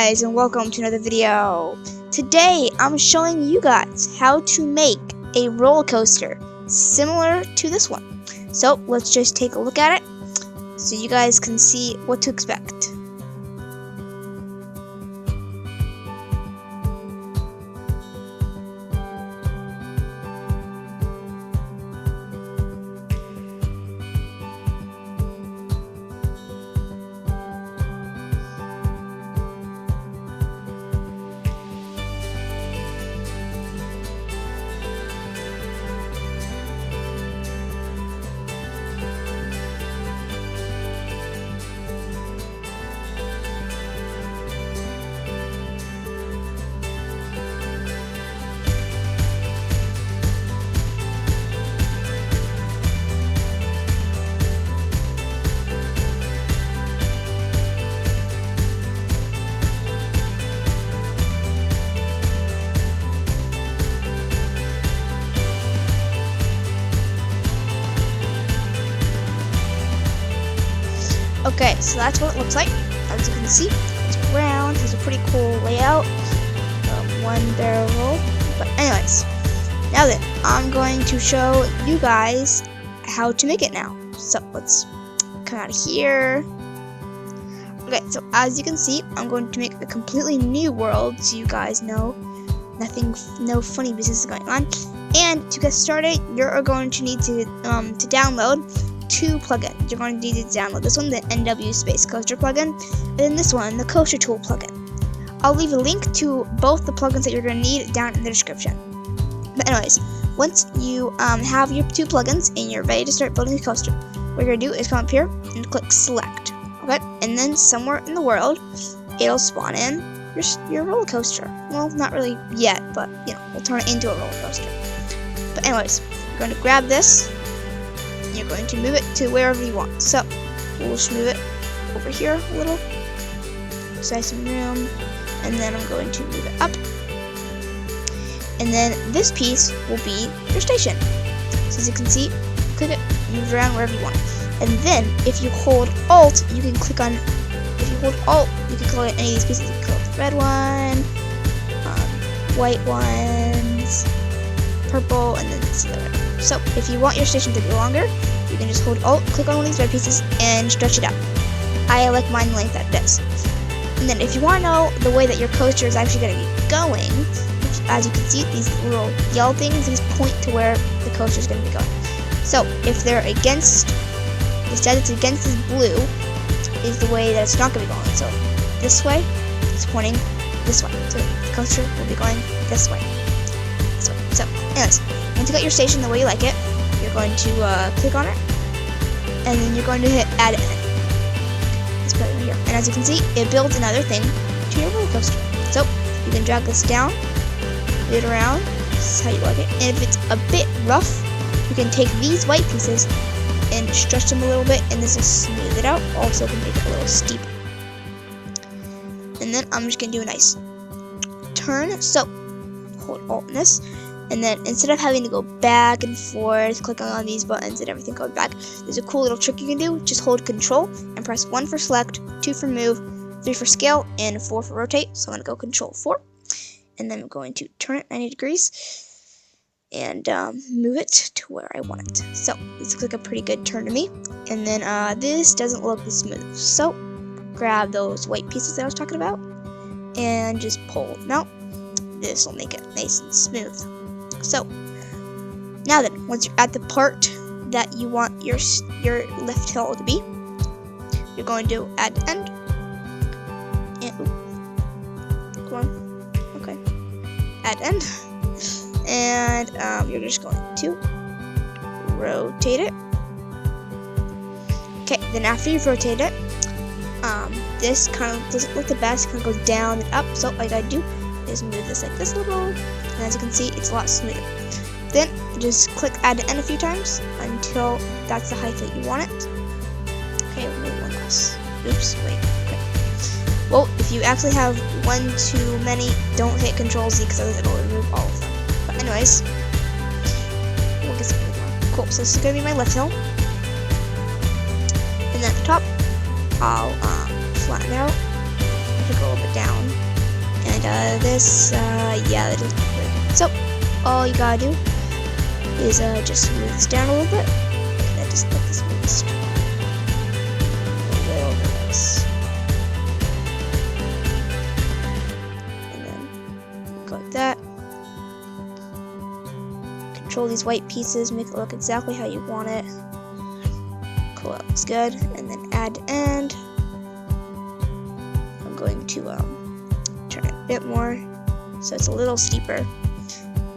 guys, and welcome to another video. Today I'm showing you guys how to make a roller coaster similar to this one. So let's just take a look at it so you guys can see what to expect. Okay, so that's what it looks like. As you can see, it's round. It's a pretty cool layout. One barrel. But anyways, now then, I'm going to show you guys how to make it now. So let's come out of here. Okay, so as you can see, I'm going to make a completely new world so you guys know no funny business is going on. And to get started, you're going to need to download two plugins. You're going to need to download this one, the NW Space Coaster plugin, and then this one, the Coaster Tool plugin. I'll leave a link to both the plugins that you're going to need down in the description. But anyways, once you have your two plugins and you're ready to start building the coaster, what you're going to do is come up here and click select. Okay, and then somewhere in the world, it'll spawn in your roller coaster. Well, not really yet, but you know, we'll turn it into a roller coaster. But anyways, you're going to grab this. You're going to move it to wherever you want. So we'll just move it over here a little, size some room, and then I'm going to move it up. And then this piece will be your station. So as you can see, click it, move it around wherever you want. And then if you hold Alt, you can click on. If you hold Alt, you can click on any of these pieces. You can click on the red one, white ones, purple, and then this other. So if you want your station to be longer, you can just hold Alt, click on one of these red pieces, and stretch it out. I like mine the length that it is. And then if you want to know the way that your coaster is actually going to be going, as you can see, these little yellow things, these point to where the coaster is going to be going. So if they're against, the side that's against this blue is the way that it's not going to be going. So this way, it's pointing this way. So the coaster will be going this way. This way. So anyways, once you got your station the way you like it, you're going to click on it, and then you're going to hit add end. Let's put it in here. And as you can see, it builds another thing to your roller coaster. So you can drag this down, move it around. This is how you like it. And if it's a bit rough, you can take these white pieces and stretch them a little bit, and this will smooth it out. Also, can make it a little steeper. And then I'm just gonna do a nice turn. So hold Alt on this. And then instead of having to go back and forth, clicking on these buttons and everything going back, there's a cool little trick you can do. Just hold Control and press 1 for select, 2 for move, 3 for scale, and 4 for rotate. So I'm going to go Control 4. And then I'm going to turn it 90 degrees and move it to where I want it. So this looks like a pretty good turn to me. And then this doesn't look as smooth. So grab those white pieces that I was talking about and just pull them out. This will make it nice and smooth. So now then, once you're at the part that you want your lift hill to be, you're going to add end. And come on, okay, add end, and you're just going to rotate it. Okay, then after you've rotated it, this kind of doesn't look the best. It kind of goes down and up. So all I gotta do is move this like this a little, and as you can see, it's a lot smoother. Then just click add end a few times until that's the height that you want it. Okay, maybe one less. Oops, wait. Okay. Well, if you actually have one too many, don't hit Control Z because otherwise it'll remove all of them. But anyways, we'll get some more. Cool. So this is gonna be my lift hill, and then at the top, I'll flatten out to go a little bit down. And this, yeah, that doesn't look very good. So, all you gotta do is just move this down a little bit. And then just let this move just a little bit less. And then go like that. Control these white pieces, make it look exactly how you want it. Cool, that looks good. And then add to end. I'm going to turn it a bit more so it's a little steeper.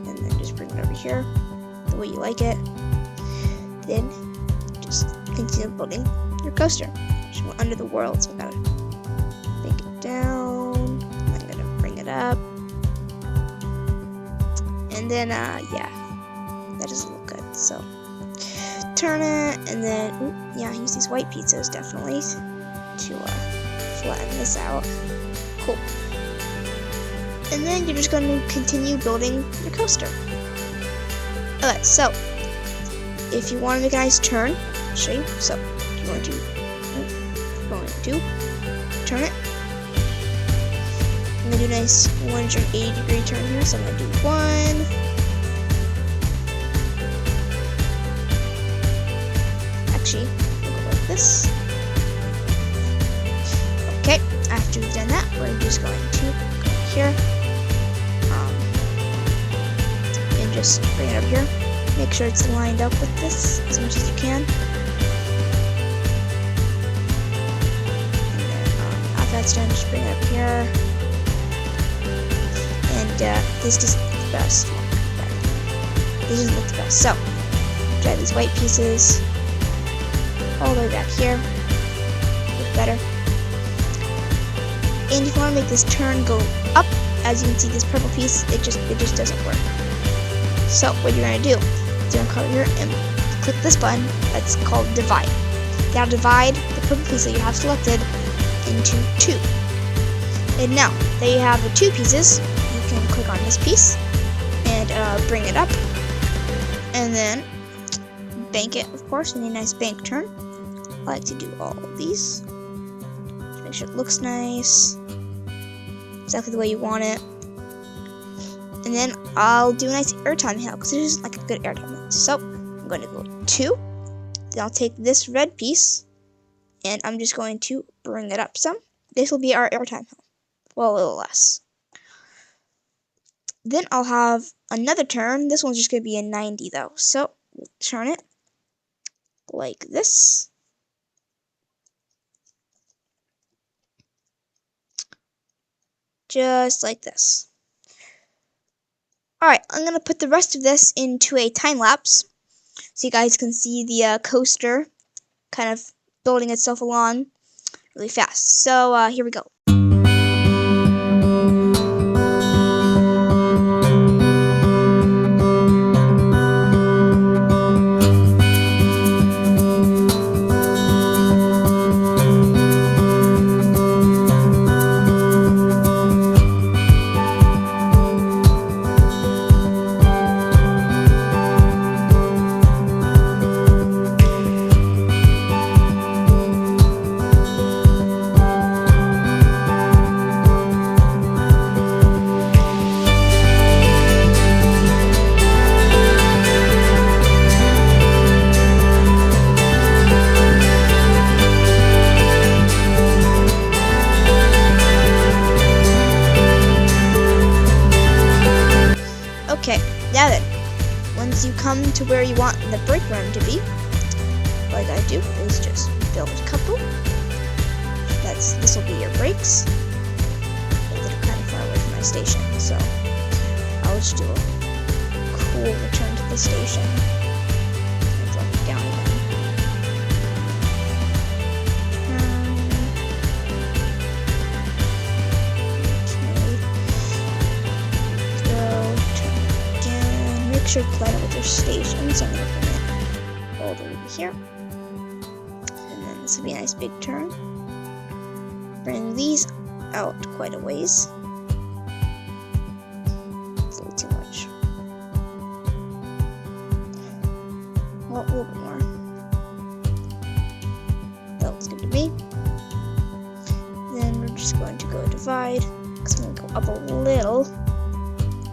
And then just bring it over here the way you like it. Then just continue building your coaster. Just go under the world, so I gotta make it down. I'm gonna bring it up. And then yeah, that doesn't look good. So turn it, and then yeah, use these white pieces definitely to flatten this out. Cool. And then you're just going to continue building your coaster. Okay, so if you want to make a nice turn, I'll show you. So you're going to turn it. I'm going to do a nice 180-degree turn here. So I'm going to do one. Actually, we'll go like this. Okay, after we've done that, we're just going to go here. And just bring it up here. Make sure it's lined up with this as much as you can. And then after that's done, just bring it up here. And this doesn't look the best. This doesn't look the best. So, drag these white pieces all the way back here. Look better. And if you want to make this turn go up, as you can see, this purple piece, it just doesn't work. So what you're gonna do is you're gonna come here and click this button that's called divide. Now divide the purple piece that you have selected into two. And now that you have the two pieces, you can click on this piece and bring it up, and then bank it, of course, in a nice bank turn. I like to do all of these to make sure it looks nice, exactly the way you want it. And then I'll do a nice airtime hill because it is like a good airtime hill. So I'm going to go 2. Then I'll take this red piece and I'm just going to bring it up some. This will be our airtime hill. Well, a little less. Then I'll have another turn. This one's just going to be a 90 though. So we'll turn it like this. Just like this. Alright, I'm going to put the rest of this into a time lapse so you guys can see the coaster kind of building itself along really fast. So here we go. Okay, now then, once you come to where you want the brake room to be, what I gotta do is just build a couple. This will be your brakes. They're kind of far away from my station, so I'll just do a cool return to the station and drop it down again. Make sure to line up with your station, so I'm going to bring it all the way here. And then this will be a nice big turn. Bring these out quite a ways. It's a little too much. Well, a little bit more. That looks good to me. Then we're just going to go to divide. It's gonna go up a little,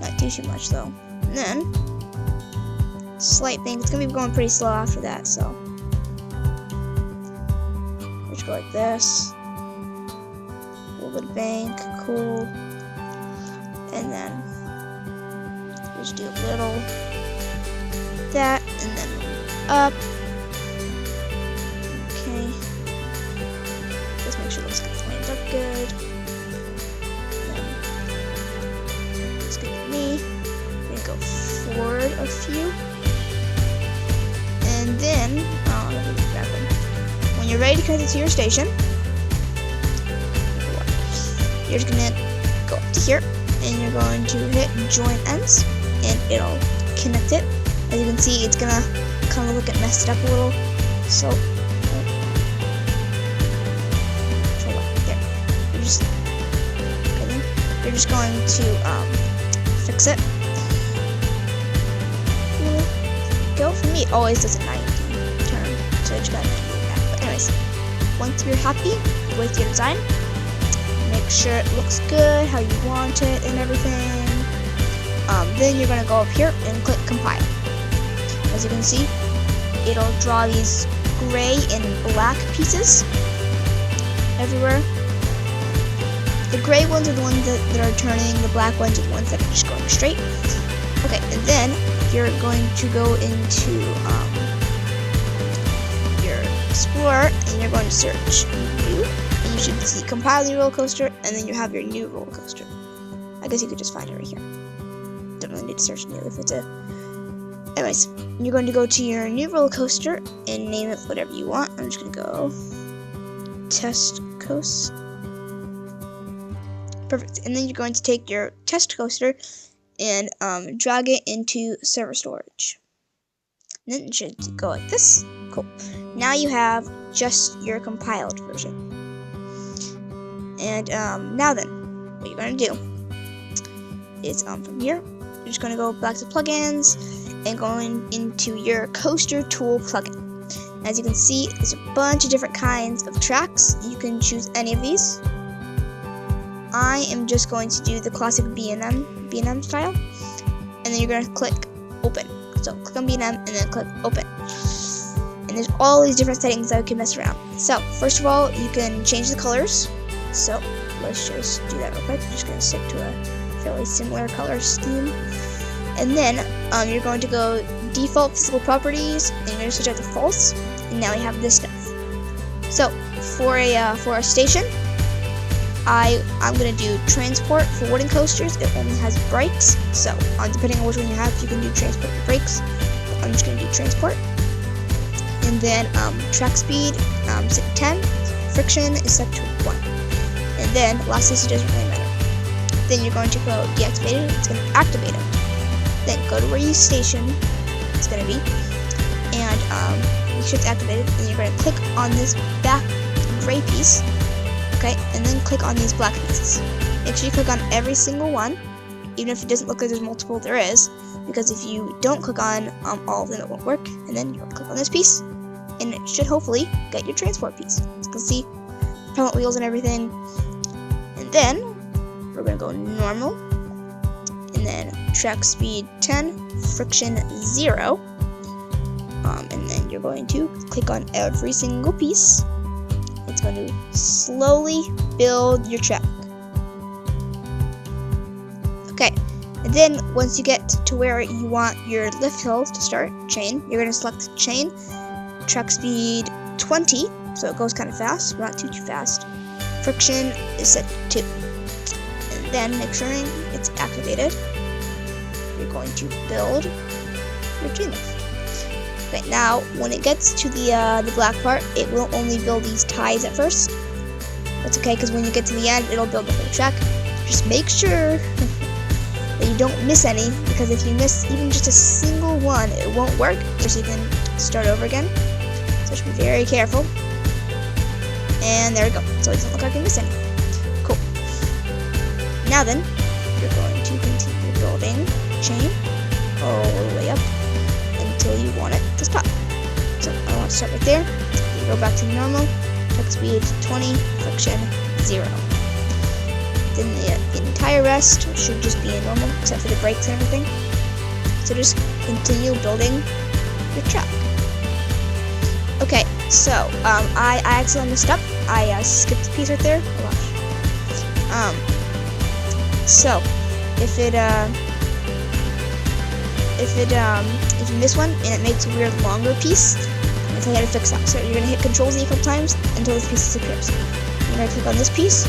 not too much though. And then slight thing. It's gonna be going pretty slow after that. So let's go like this. A little bit of bank, cool, and then just do a little that, and then up. Okay. Let's make sure those guys lined up good. Looks good to me. I'm gonna go forward a few. And then, let me grab them. When you're ready to connect it to your station, you're just gonna go up to here, and you're going to hit join ends, and it'll connect it. As you can see, it's gonna kind of look at messed up a little. So, there. You're just going to fix it. Go for me. It always does a 90 turn, so I just got 90 back. But anyways, once you're happy with your design, make sure it looks good, how you want it, and everything. Then you're gonna go up here and click compile. As you can see, it'll draw these gray and black pieces everywhere. The gray ones are the ones that are turning, the black ones are the ones that are just going straight. Okay, and then you're going to go into your Explorer, and you're going to search new, and you should see compile new roller coaster, and then you have your new roller coaster. I guess you could just find it right here. Don't really need to search new if it's a... Anyways, you're going to go to your new roller coaster and name it whatever you want. I'm just going to go Test Coast. Perfect. And then you're going to take your test coaster and drag it into server storage. And then it should go like this. Cool. Now you have just your compiled version. And now then, what you're going to do is from here, you're just going to go back to plugins and going into your coaster tool plugin. As you can see, there's a bunch of different kinds of tracks. You can choose any of these. I am just going to do the classic B&M style, and then you're going to click open. So click on B&M and then click open. And there's all these different settings that you can mess around. So first of all, you can change the colors. So let's just do that real quick. I'm just going to stick to a fairly similar color scheme. And then you're going to go default physical properties, and you're going to switch out to false. And now we have this stuff. So for a station, I'm going to do transport for wooden coasters. It only has brakes, so depending on which one you have, you can do transport with brakes. I'm just going to do transport. And then track speed, set to 10. Friction is set to 1. And then lastly, it doesn't really matter. Then you're going to go deactivate it. It's going to activate it. Then go to where your station is going to be, and make sure it's activated. And you're going to click on this back gray piece. Okay, and then click on these black pieces. Make sure you click on every single one, even if it doesn't look like there's multiple, there is, because if you don't click on all of them, it won't work. And then you'll click on this piece, and it should hopefully get your transport piece. As you can see, propellant wheels and everything. And then we're going to go normal, and then track speed 10, friction 0, and then you're going to click on every single piece. It's going to slowly build your track. Okay, and then once you get to where you want your lift hill to start, chain, you're going to select chain, track speed 20, so it goes kind of fast, but not too fast. Friction is set to 2. And then make sure it's activated. You're going to build your chain lift. Okay, now when it gets to the black part, it will only build these ties at first. That's okay, because when you get to the end, it'll build the whole track. Just make sure that you don't miss any, because if you miss even just a single one, it won't work. So you can start over again. So just be very careful. And there we go. So it doesn't look like you miss any. Cool. Now then, you're going to continue building chain all the way up until you want it to stop. So I want to start right there. You go back to normal. Track speed 20, friction 0. Then the entire rest should just be normal, except for the brakes and everything. So just continue building your truck. Okay, so I accidentally messed up. I skipped a piece right there. Oh gosh. So if you miss one and it makes a weird longer piece, I tell you how to fix that. So you're gonna hit Control Z a couple times until this piece disappears. You're gonna click on this piece.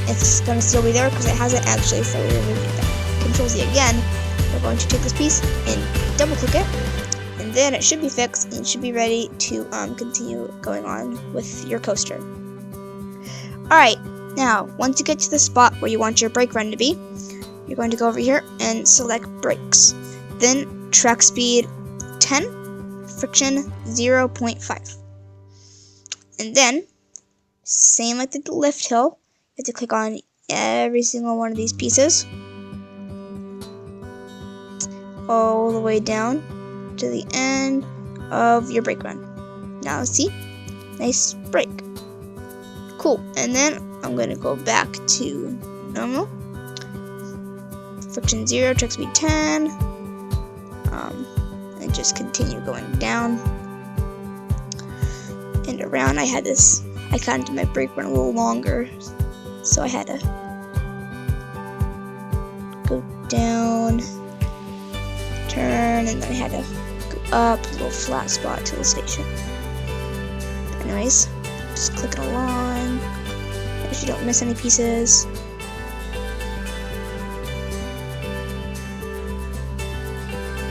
It's gonna still be there because it hasn't actually fully removed it. Control Z again. We're going to take this piece and double click it, and then it should be fixed and it should be ready to continue going on with your coaster. Alright, now once you get to the spot where you want your brake run to be, you're going to go over here and select brakes. Then track speed 10, friction 0.5. And then, same like the lift hill, you have to click on every single one of these pieces all the way down to the end of your brake run. Now see, nice brake. Cool. And then I'm gonna go back to normal. Friction 0, track speed 10, and just continue going down and around. I counted my brake run a little longer, so I had to go down, turn, and then I had to go up a little flat spot to the station. Anyways, just click it along, make sure you don't miss any pieces.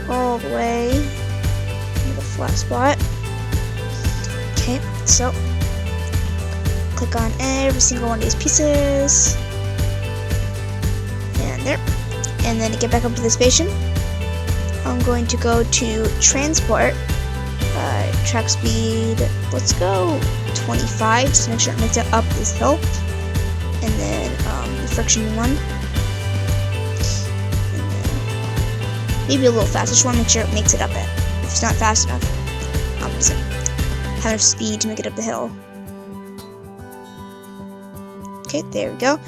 All the way to the flat spot. Okay, so click on every single one of these pieces, and there. And then to get back up to the station, I'm going to go to transport, track speed, let's go 25, just to make sure it makes it up this hill, and then the friction 1, and then maybe a little fast. I just want to make sure it makes it up it. If it's not fast enough, it doesn't have enough speed to make it up the hill. Okay, there we go.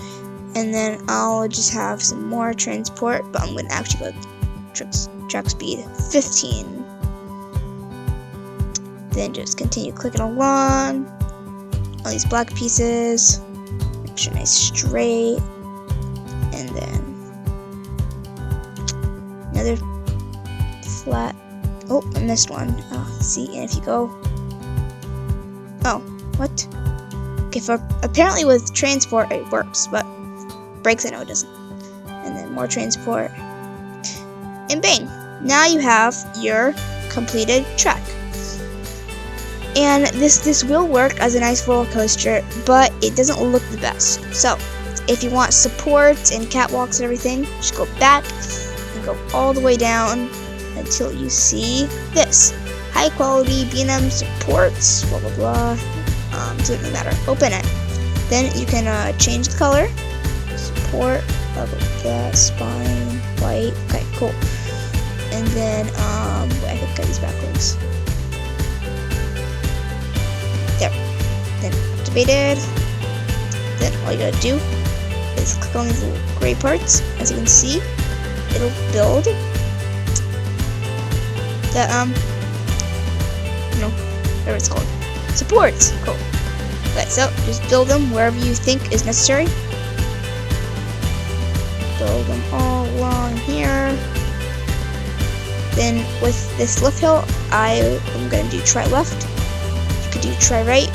And then I'll just have some more transport, but I'm going to actually go track speed 15. Then just continue clicking along all these black pieces. Make sure nice straight. And then another flat. Oh, I missed one. Oh, see, and if you go. Oh, what? Okay, apparently with transport it works, but brakes I know it doesn't. And then more transport. And bang! Now you have your completed track. And this will work as a nice roller coaster, but it doesn't look the best. So, if you want supports and catwalks and everything, just go back and go all the way down until you see this. High quality B&M supports, blah blah blah. So it doesn't matter. Open it. Then you can change the color. Support, blah blah blah, spine, white. Okay, cool. And then I think I got these backwards. There. Then activated. Then all you gotta do is click on these little gray parts. As you can see, it'll build the whatever it's called. Supports. Cool. Okay, so just build them wherever you think is necessary. Build them all along here. Then with this lift hill, I am going to do try left. You could do try right,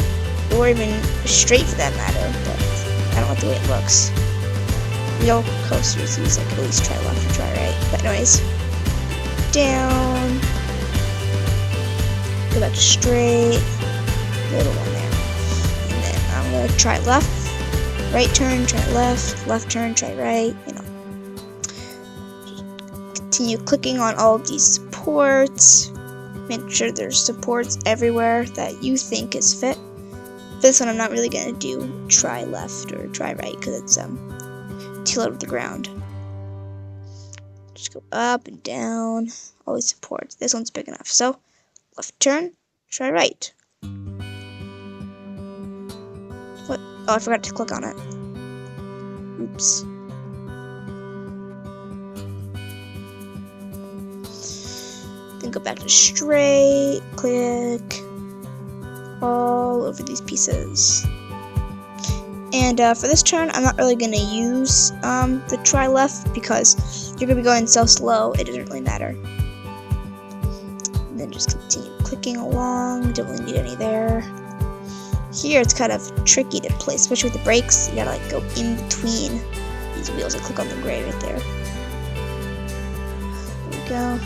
or even straight for that matter, but I don't like the way it looks. Real coasters use like at least try left or try right. But anyways, down, go back to straight, little one there. And then I'm going to try left, right turn, try left turn, try right, Continue clicking on all of these supports. Make sure there's supports everywhere that you think is fit. This one I'm not really going to do try left or try right because it's too low to the ground. Just go up and down, all these supports. This one's big enough. So left turn, try right. What? Oh, I forgot to click on it. Oops. Then go back to straight, click all over these pieces. And for this turn, I'm not really going to use the try left because you're going to be going so slow, it doesn't really matter. And then just continue clicking along, don't really need any there. Here it's kind of tricky to place, especially with the brakes. You gotta like go in between these wheels and click on the gray right there. There we go.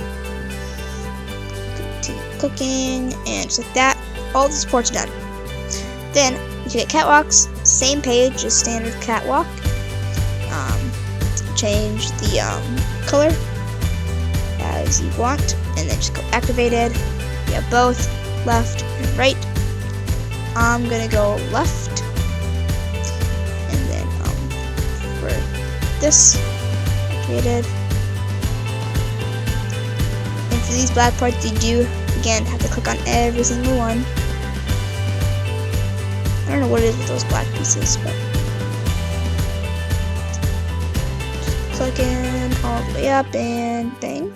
Continue clicking, and just like that, all the supports are done. Then you get catwalks, same page, just standard catwalk. Change the color as you want, and then just go activated. You have both left and right. I'm gonna go left, and then for this activated. And for these black parts, you do again have to click on every single one. I don't know what it is with those black pieces, but just clicking all the way up and bang,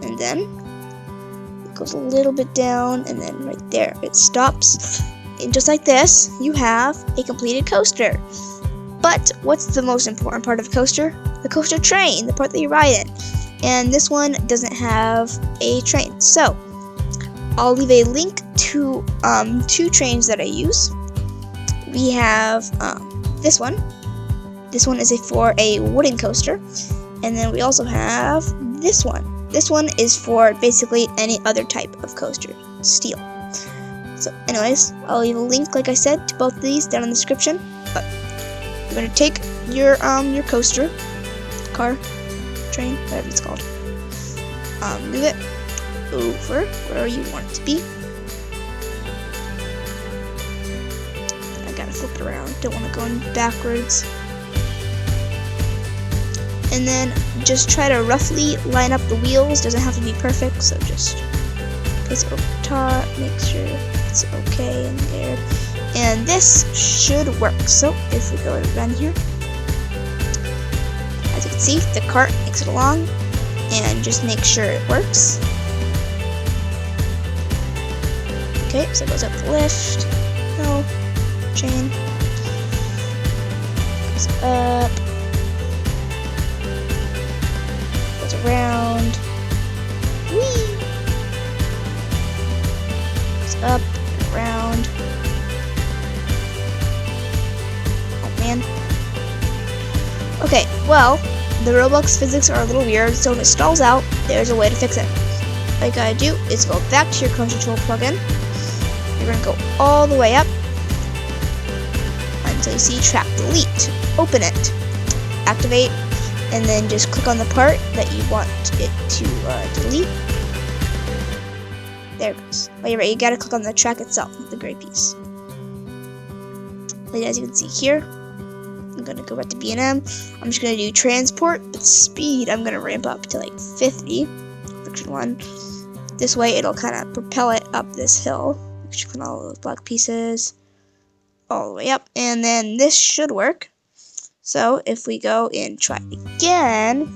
and then goes a little bit down, and then right there it stops. And just like this, you have a completed coaster. But what's the most important part of a coaster? The coaster train, the part that you ride in. And this one doesn't have a train. So I'll leave a link to two trains that I use. We have this one. This one is for a wooden coaster. And then we also have this one. This one is for basically any other type of coaster, steel. So anyways, I'll leave a link, like I said, to both of these down in the description. But you're going to take your coaster, car, train, whatever it's called. Move it over where you want it to be. I gotta flip it around, don't want to go in backwards. And then just try to roughly line up the wheels. Doesn't have to be perfect, so just place it over the top, make sure it's okay in there. And this should work. So if we go and run here, as you can see, the cart makes it along, and just make sure it works. Okay, so it goes up the lift, no, chain, goes up, around, whee, it's up and around. Oh man. Okay, well, the Roblox physics are a little weird, so if it stalls out, there's a way to fix it. All you gotta do is go back to your coaster control plugin. You're gonna go all the way up until you see track delete. Open it, activate, and then just click on the part that you want it to delete. There it goes. Oh, you're right, you gotta click on the track itself, the gray piece. And as you can see here, I'm gonna go back to B&M. I'm just gonna do transport, but speed I'm gonna ramp up to like 50, friction 1. This way it'll kind of propel it up this hill. Click on all those black pieces, all the way up, and then this should work. So if we go and try again,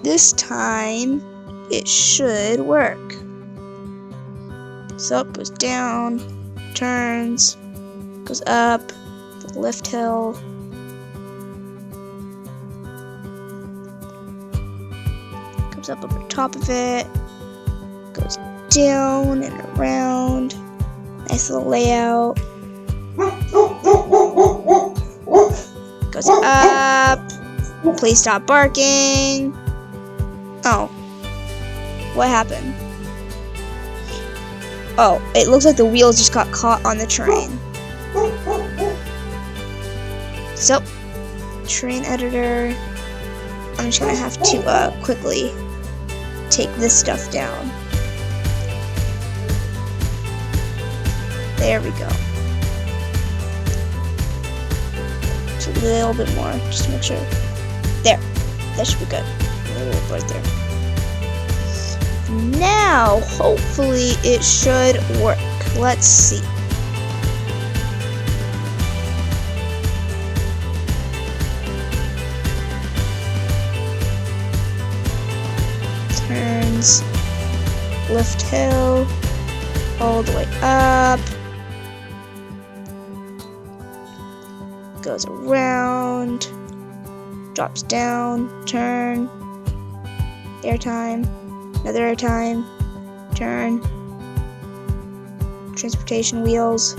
this time it should work. So it goes down, turns, goes up, the lift hill, comes up over top of it, goes down and around. Nice little layout. Goes up. Please stop barking. Oh. What happened? Oh, it looks like the wheels just got caught on the train. So, train editor. I'm just gonna have to quickly take this stuff down. There we go. Just a little bit more, just to make sure. There. That should be good. A little right there. Now, hopefully it should work. Let's see. turns lift hill all the way up, goes around, drops down, turn, airtime, another airtime, turn, transportation wheels,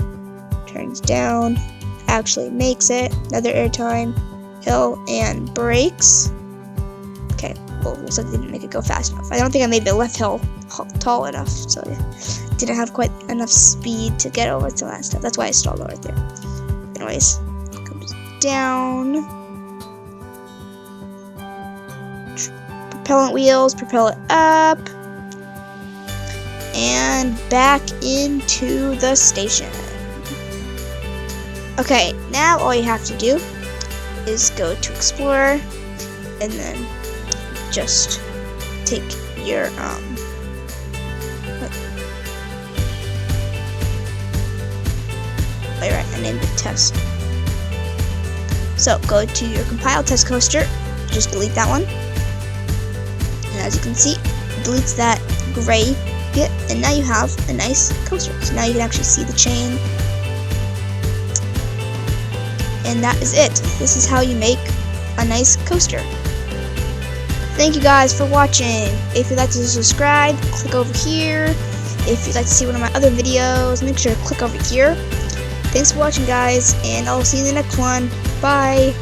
turns down, actually makes it, another airtime, hill, and brakes. Okay, well, looks like they didn't make it go fast enough. I don't think I made the left hill tall enough, so I didn't have quite enough speed to get over to that stuff. That's why I stalled right there. Anyways, comes down, propellant wheels, propel it up, and back into the station. Okay, now all you have to do is go to Explorer, and then just take your wait, right, I named it test. So go to your compile test coaster, just delete that one, and as you can see, it deletes that gray bit, and now you have a nice coaster. So now you can actually see the chain, and that is it. This is how you make a nice coaster. Thank you guys for watching. If you'd like to subscribe, click over here. If you'd like to see one of my other videos, make sure to click over here. Thanks for watching, guys, and I'll see you in the next one. Bye.